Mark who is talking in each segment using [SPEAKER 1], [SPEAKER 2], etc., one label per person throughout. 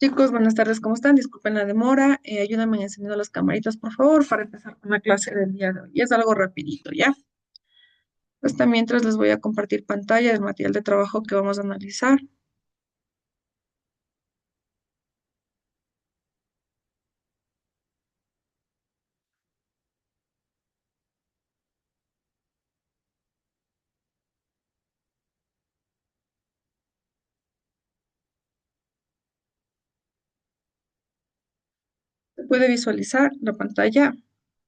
[SPEAKER 1] Chicos, buenas tardes, ¿cómo están? Disculpen la demora. Ayúdenme encendiendo las camaritas, por favor, para empezar con la clase del día de hoy. Es algo rapidito, ¿ya? Pues mientras les voy a compartir pantalla del material de trabajo que vamos a analizar. ¿Se puede visualizar la pantalla?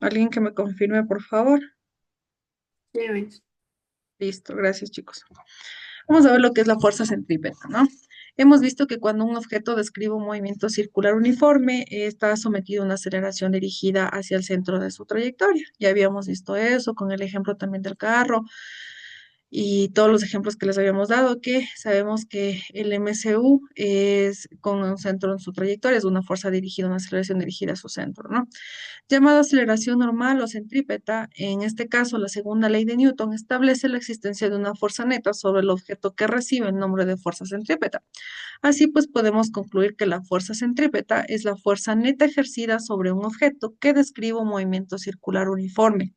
[SPEAKER 1] ¿Alguien que me confirme, por favor?
[SPEAKER 2] Sí, Luis.
[SPEAKER 1] Listo, gracias, chicos. Vamos a ver lo que es la fuerza centrípeta, ¿no? Hemos visto que cuando un objeto describe un movimiento circular uniforme, está sometido a una aceleración dirigida hacia el centro de su trayectoria. Ya habíamos visto eso con el ejemplo también del carro y todos los ejemplos que les habíamos dado, que sabemos que el MCU es con un centro en su trayectoria, es una fuerza dirigida, una aceleración dirigida a su centro, ¿no? Llamada aceleración normal o centrípeta, en este caso la segunda ley de Newton establece la existencia de una fuerza neta sobre el objeto que recibe el nombre de fuerza centrípeta. Así pues podemos concluir que la fuerza centrípeta es la fuerza neta ejercida sobre un objeto que describe un movimiento circular uniforme,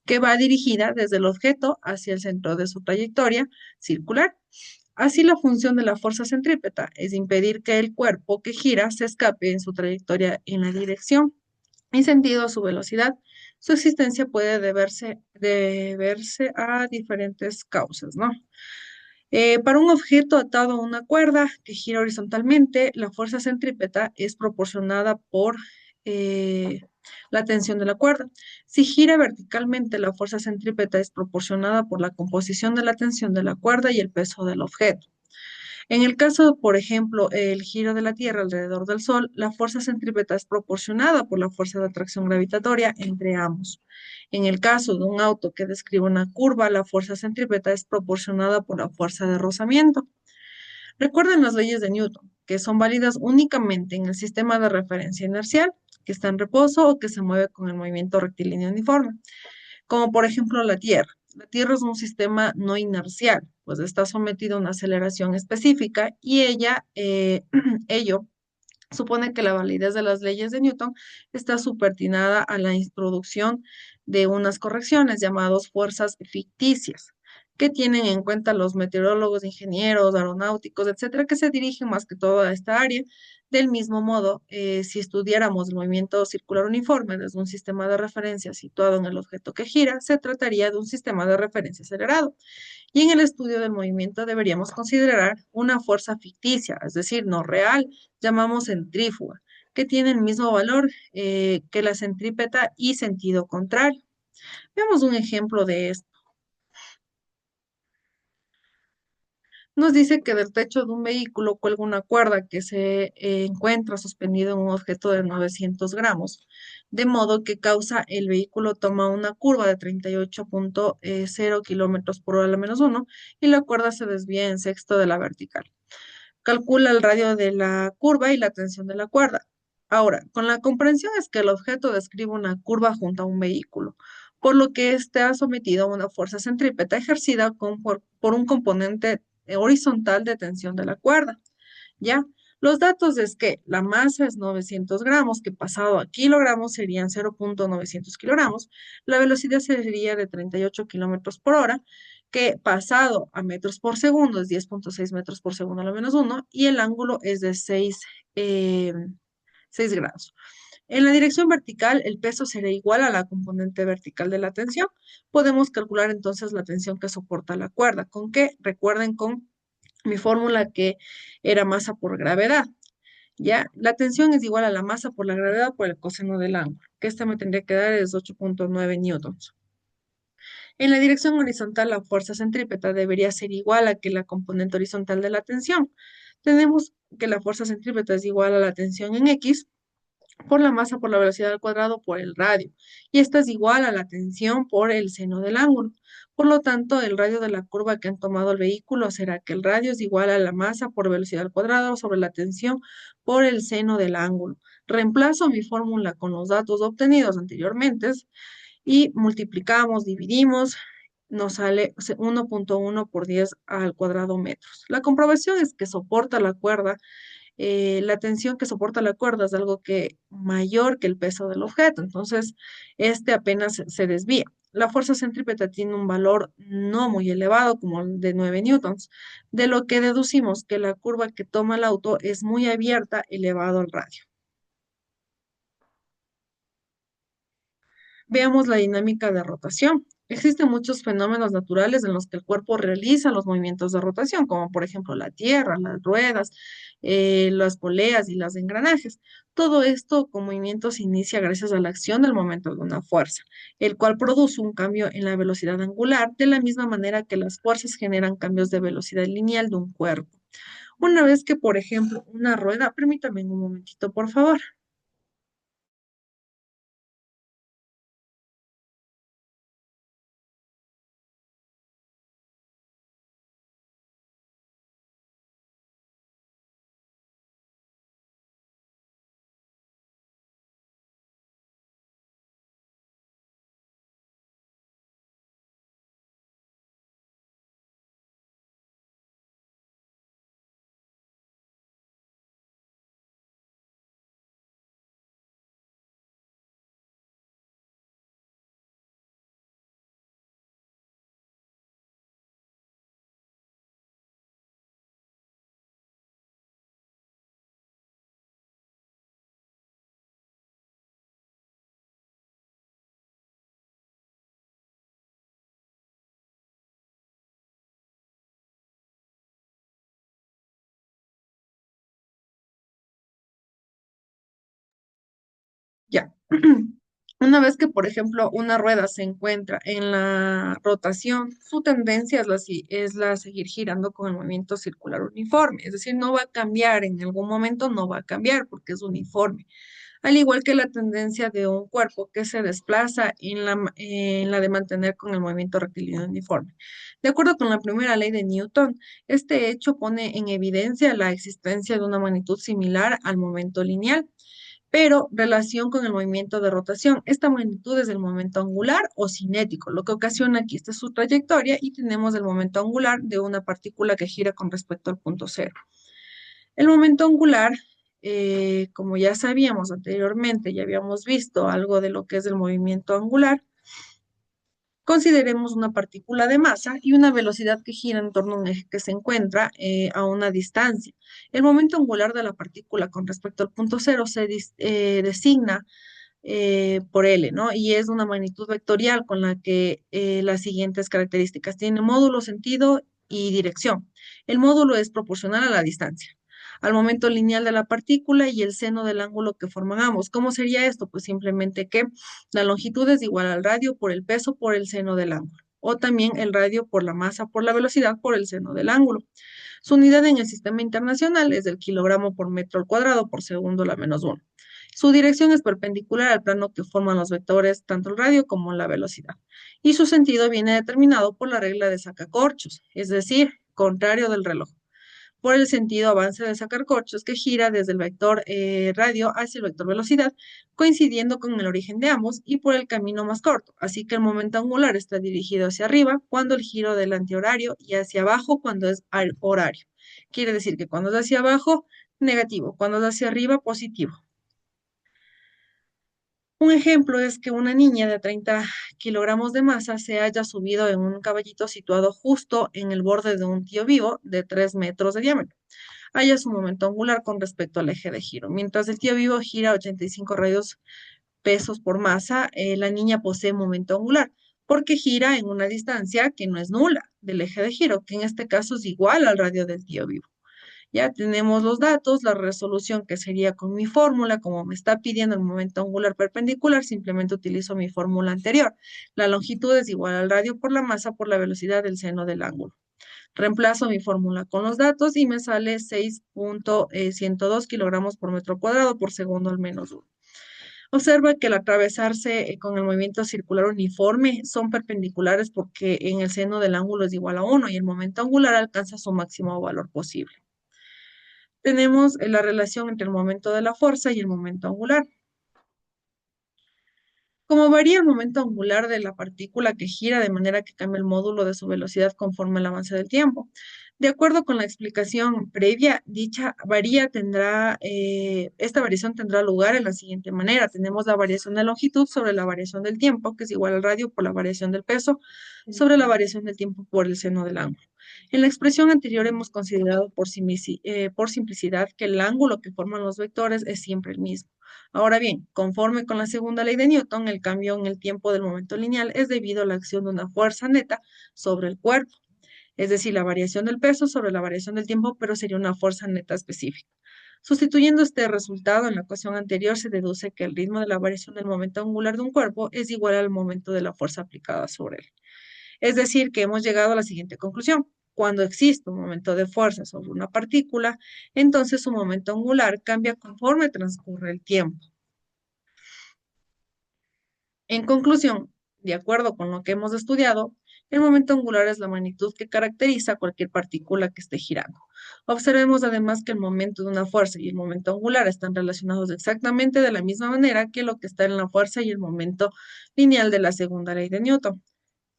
[SPEAKER 1] que va dirigida desde el objeto hacia el centro de su trayectoria circular. Así, la función de la fuerza centrípeta es impedir que el cuerpo que gira se escape en su trayectoria en la dirección y sentido a su velocidad. Su existencia puede deberse a diferentes causas, ¿no? Para un objeto atado a una cuerda que gira horizontalmente, la fuerza centrípeta es proporcionada por eh, la tensión de la cuerda. Si gira verticalmente, la fuerza centrípeta es proporcionada por la composición de la tensión de la cuerda y el peso del objeto. En el caso, por ejemplo, el giro de la Tierra alrededor del Sol, la fuerza centrípeta es proporcionada por la fuerza de atracción gravitatoria entre ambos. En el caso de un auto que describe una curva, la fuerza centrípeta es proporcionada por la fuerza de rozamiento. Recuerden las leyes de Newton, que son válidas únicamente en el sistema de referencia inercial, que está en reposo o que se mueve con el movimiento rectilíneo uniforme, como por ejemplo la Tierra. La Tierra es un sistema no inercial, pues está sometido a una aceleración específica y ello supone que la validez de las leyes de Newton está subordinada a la introducción de unas correcciones llamadas fuerzas ficticias, que tienen en cuenta los meteorólogos, ingenieros, aeronáuticos, etcétera, que se dirigen más que todo a esta área. Del mismo modo, si estudiáramos el movimiento circular uniforme desde un sistema de referencia situado en el objeto que gira, se trataría de un sistema de referencia acelerado. Y en el estudio del movimiento deberíamos considerar una fuerza ficticia, es decir, no real, llamamos centrífuga, que tiene el mismo valor que la centrípeta y sentido contrario. Veamos un ejemplo de esto. Nos dice que del techo de un vehículo cuelga una cuerda que se encuentra suspendida en un objeto de 900 gramos, de modo que causa el vehículo toma una curva de 38,0 kilómetros por hora a la menos uno y la cuerda se desvía en sexto de la vertical. Calcula el radio de la curva y la tensión de la cuerda. Ahora, con la comprensión es que el objeto describe una curva junto a un vehículo, por lo que está sometido a una fuerza centrípeta ejercida por un componente horizontal de tensión de la cuerda. ¿Ya? Los datos es que la masa es 900 gramos, que pasado a kilogramos serían 0,900 kilogramos, la velocidad sería de 38 kilómetros por hora, que pasado a metros por segundo es 10,6 metros por segundo a la menos uno, y el ángulo es de 6 grados. En la dirección vertical, el peso será igual a la componente vertical de la tensión. Podemos calcular entonces la tensión que soporta la cuerda. ¿Con qué? Recuerden con mi fórmula que era masa por gravedad. ¿Ya? La tensión es igual a la masa por la gravedad por el coseno del ángulo, que esta me tendría que dar es 8,9 newtons. En la dirección horizontal, la fuerza centrípeta debería ser igual a que la componente horizontal de la tensión. Tenemos que la fuerza centrípeta es igual a la tensión en X por la masa por la velocidad al cuadrado por el radio. Y esta es igual a la tensión por el seno del ángulo. Por lo tanto, el radio de la curva que han tomado el vehículo será que el radio es igual a la masa por velocidad al cuadrado sobre la tensión por el seno del ángulo. Reemplazo mi fórmula con los datos obtenidos anteriormente y multiplicamos, dividimos, nos sale 1,1 por 10 al cuadrado metros. La comprobación es que soporta la cuerda la tensión que soporta la cuerda es algo que mayor que el peso del objeto, entonces este apenas se desvía. La fuerza centrípeta tiene un valor no muy elevado, como el de 9 newtons, de lo que deducimos que la curva que toma el auto es muy abierta elevado al radio. Veamos la dinámica de rotación. Existen muchos fenómenos naturales en los que el cuerpo realiza los movimientos de rotación, como por ejemplo la tierra, las ruedas, las poleas y los engranajes. Todo esto con movimiento se inicia gracias a la acción del momento de una fuerza, el cual produce un cambio en la velocidad angular, de la misma manera que las fuerzas generan cambios de velocidad lineal de un cuerpo. Una vez que, por ejemplo, una rueda, permítame un momentito, por favor. Ya. Una vez que, por ejemplo, una rueda se encuentra en la rotación, su tendencia es la seguir girando con el movimiento circular uniforme. Es decir, no va a cambiar en algún momento, no va a cambiar porque es uniforme. Al igual que la tendencia de un cuerpo que se desplaza en la de mantener con el movimiento rectilíneo uniforme. De acuerdo con la primera ley de Newton, este hecho pone en evidencia la existencia de una magnitud similar al momento lineal, pero relación con el movimiento de rotación. Esta magnitud es el momento angular o cinético, lo que ocasiona aquí esta es su trayectoria y tenemos el momento angular de una partícula que gira con respecto al punto cero. El momento angular, como ya sabíamos anteriormente, ya habíamos visto algo de lo que es el movimiento angular. Consideremos una partícula de masa y una velocidad que gira en torno a un eje que se encuentra a una distancia. El momento angular de la partícula con respecto al punto cero se designa por L, ¿no? Y es una magnitud vectorial con la que las siguientes características tiene módulo, sentido y dirección. El módulo es proporcional a la distancia, al momento lineal de la partícula y el seno del ángulo que forman ambos. ¿Cómo sería esto? Pues simplemente que la longitud es igual al radio por el peso por el seno del ángulo, o también el radio por la masa por la velocidad por el seno del ángulo. Su unidad en el sistema internacional es el kilogramo por metro al cuadrado por segundo la menos uno. Su dirección es perpendicular al plano que forman los vectores, tanto el radio como la velocidad. Y su sentido viene determinado por la regla de sacacorchos, es decir, contrario del reloj, por el sentido avance de sacacorchos que gira desde el vector radio hacia el vector velocidad, coincidiendo con el origen de ambos y por el camino más corto. Así que el momento angular está dirigido hacia arriba cuando el giro del antihorario y hacia abajo cuando es al horario. Quiere decir que cuando es hacia abajo, negativo, cuando es hacia arriba, positivo. Un ejemplo es que una niña de 30 kilogramos de masa se haya subido en un caballito situado justo en el borde de un tío vivo de 3 metros de diámetro. Haya su momento angular con respecto al eje de giro. Mientras el tío vivo gira 85 radios pesos por masa, la niña posee momento angular porque gira en una distancia que no es nula del eje de giro, que en este caso es igual al radio del tío vivo. Ya tenemos los datos, la resolución que sería con mi fórmula, como me está pidiendo el momento angular perpendicular, simplemente utilizo mi fórmula anterior. La longitud es igual al radio por la masa por la velocidad del seno del ángulo. Reemplazo mi fórmula con los datos y me sale 6.102 kilogramos por metro cuadrado por segundo al menos uno. Observa que al atravesarse con el movimiento circular uniforme son perpendiculares porque en el seno del ángulo es igual a uno y el momento angular alcanza su máximo valor posible. Tenemos la relación entre el momento de la fuerza y el momento angular. Como varía el momento angular de la partícula que gira de manera que cambia el módulo de su velocidad conforme el avance del tiempo. De acuerdo con la explicación previa, esta variación tendrá lugar en la siguiente manera. Tenemos la variación de longitud sobre la variación del tiempo, que es igual al radio por la variación del peso, sobre la variación del tiempo por el seno del ángulo. En la expresión anterior hemos considerado por simplicidad que el ángulo que forman los vectores es siempre el mismo. Ahora bien, conforme con la segunda ley de Newton, el cambio en el tiempo del momento lineal es debido a la acción de una fuerza neta sobre el cuerpo, es decir, la variación del peso sobre la variación del tiempo, pero sería una fuerza neta específica. Sustituyendo este resultado en la ecuación anterior, se deduce que el ritmo de la variación del momento angular de un cuerpo es igual al momento de la fuerza aplicada sobre él. Es decir, que hemos llegado a la siguiente conclusión. Cuando existe un momento de fuerza sobre una partícula, entonces su momento angular cambia conforme transcurre el tiempo. En conclusión, de acuerdo con lo que hemos estudiado, el momento angular es la magnitud que caracteriza a cualquier partícula que esté girando. Observemos además que el momento de una fuerza y el momento angular están relacionados exactamente de la misma manera que lo que está en la fuerza y el momento lineal de la segunda ley de Newton.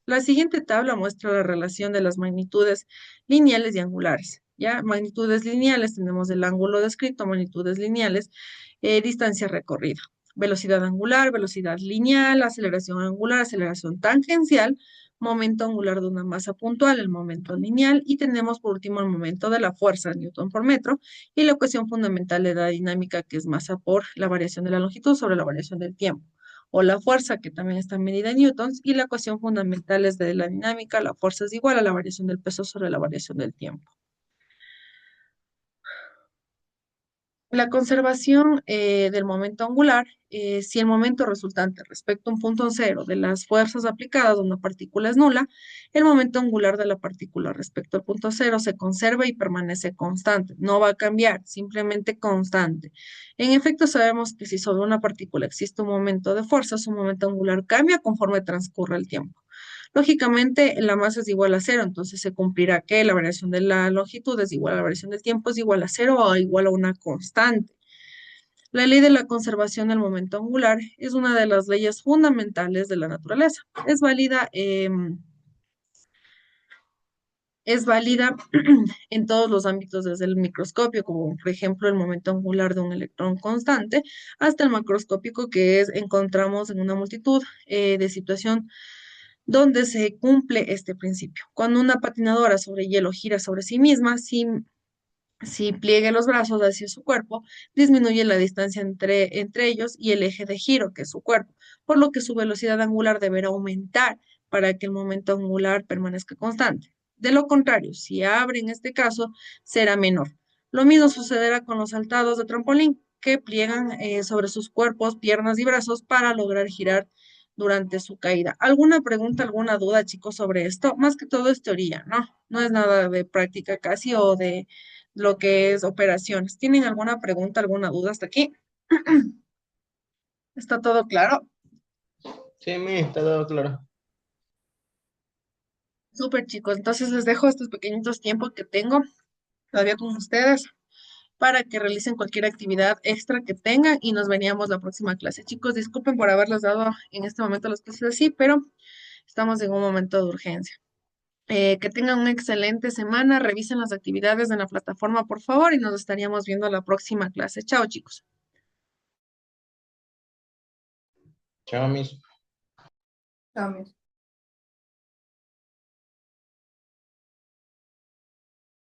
[SPEAKER 1] La siguiente tabla muestra la relación de las magnitudes lineales y angulares. Ya, magnitudes lineales tenemos el ángulo descrito, magnitudes lineales, distancia recorrida, velocidad angular, velocidad lineal, aceleración angular, aceleración tangencial, momento angular de una masa puntual, el momento lineal, y tenemos por último el momento de la fuerza, Newton por metro, y la ecuación fundamental de la dinámica, que es masa por la variación de la longitud sobre la variación del tiempo, o la fuerza, que también está medida en newtons, y la ecuación fundamental es de la dinámica, la fuerza es igual a la variación del peso sobre la variación del tiempo. La conservación del momento angular, si el momento resultante respecto a un punto cero de las fuerzas aplicadas a una partícula es nula, el momento angular de la partícula respecto al punto cero se conserva y permanece constante. No va a cambiar, simplemente constante. En efecto, sabemos que si sobre una partícula existe un momento de fuerza, su momento angular cambia conforme transcurre el tiempo. Lógicamente, la masa es igual a cero, entonces se cumplirá que la variación de la longitud es igual a la variación del tiempo, es igual a cero o igual a una constante. La ley de la conservación del momento angular es una de las leyes fundamentales de la naturaleza. Es válida en todos los ámbitos, desde el microscopio, como por ejemplo el momento angular de un electrón constante, hasta el macroscópico, que encontramos en una multitud de situaciones donde se cumple este principio. Cuando una patinadora sobre hielo gira sobre sí misma, si pliegue los brazos hacia su cuerpo, disminuye la distancia entre ellos y el eje de giro, que es su cuerpo, por lo que su velocidad angular deberá aumentar para que el momento angular permanezca constante. De lo contrario, si abre en este caso, será menor. Lo mismo sucederá con los saltados de trampolín, que pliegan sobre sus cuerpos, piernas y brazos para lograr girar durante su caída. ¿Alguna pregunta, alguna duda, chicos, sobre esto? Más que todo es teoría, ¿no? No es nada de práctica casi o de lo que es operaciones. ¿Tienen alguna pregunta, alguna duda hasta aquí? ¿Está todo claro?
[SPEAKER 3] Sí, mi, está todo claro.
[SPEAKER 1] Súper, chicos. Entonces les dejo estos pequeñitos tiempos que tengo todavía con ustedes para que realicen cualquier actividad extra que tengan y nos veníamos la próxima clase. Chicos, disculpen por haberles dado en este momento las clases así, pero estamos en un momento de urgencia. Que tengan una excelente semana. Revisen las actividades en la plataforma, por favor, y nos estaríamos viendo la próxima clase. Chao, chicos.
[SPEAKER 3] Chao, mis.
[SPEAKER 2] Chao, mis.